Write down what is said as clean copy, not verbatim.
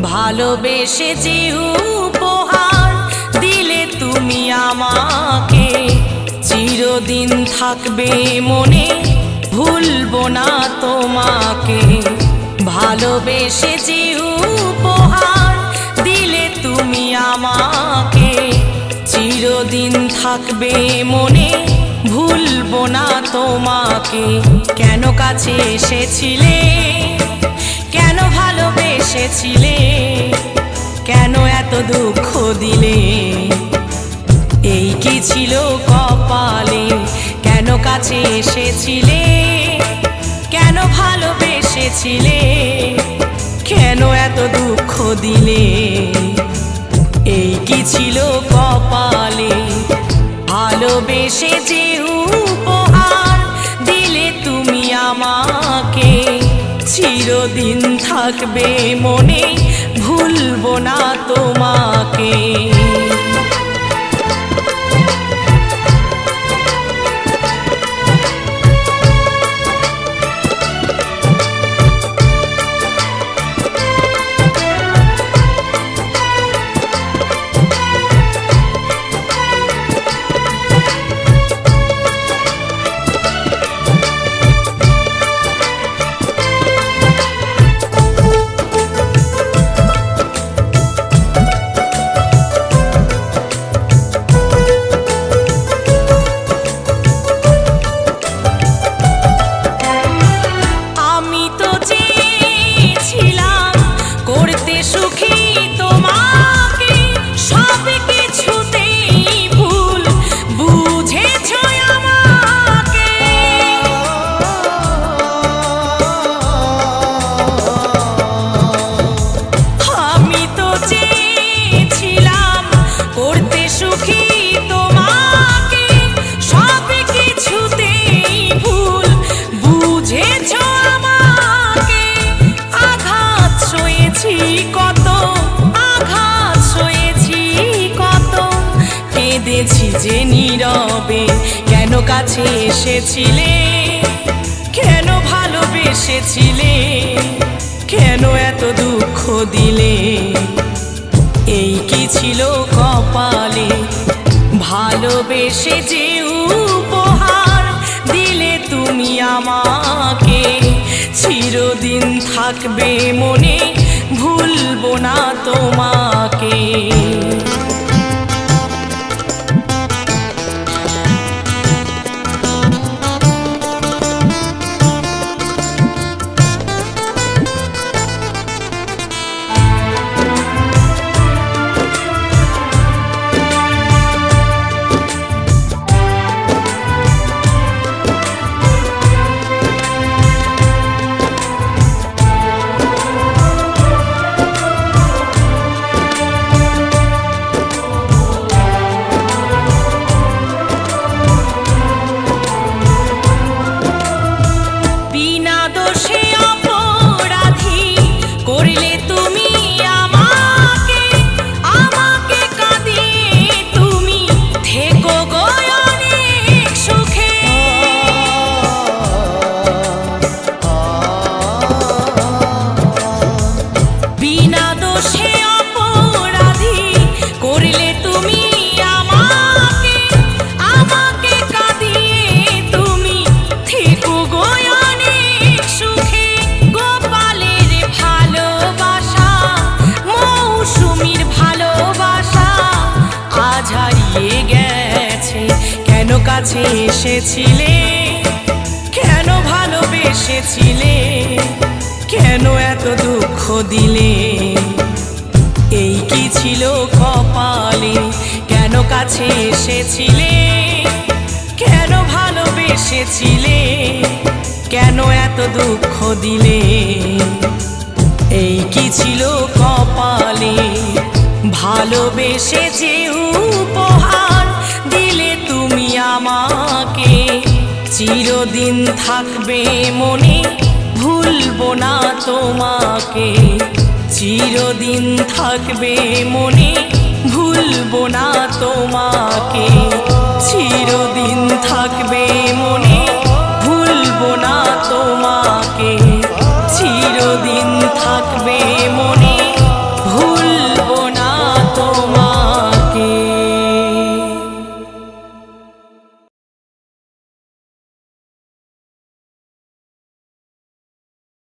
ভালোবেসে যে উপহার দিলে তুমি আমাকে, চিরদিন থাকবে মনে, ভুলবো না তোমাকে। ভালোবেসে যে উপহার দিলে তুমি আমাকে, চিরদিন থাকবে মনে, ভুলবো না তোমাকে। কেন কাছে এসেছিলে, কেন ভালোবেসেছিলে, কেন এত দুঃখ দিলে, এই কি ছিল কপালে। কেন কাছে এসেছিলে, কেন ভালোবেসেছিলে, কেন এত দুঃখ দিলে, এই কি ছিল কপালে। ভালোবেসে যে উপহার দিলে তুমি আমাকে, চিরদিন থাকবে মনে, ভুলবো না তোমাকে। কেঁদেছি যে নীরবে, কেন কাছে এসেছিলে, কেন ভালোবেসেছিলে, কেন এত দুঃখ দিলে, এই কি ছিল কপালে। ভালোবেসে যে উপহার দিলে তুমি আমাকে, চিরদিন থাকবে মনে, ভুলবো না তোমাকে। কাছে এসেছিলে, কেন ভালোবেসেছিলে, কেন এত দুঃখ দিলে, এই কি ছিল কপালে। কেন কাছে এসেছিলে, কেন ভালোবেসেছিলে, কেন এত দুঃখ দিলে, এই কি ছিল কপালে। ভালোবেসে যে উপহার দিলে তুমি আমাকে, চিরদিন থাকবে মনে, ভুলবো না তোমাকে। চিরদিন থাকবে মনে, ভুলবো না তোমাকে।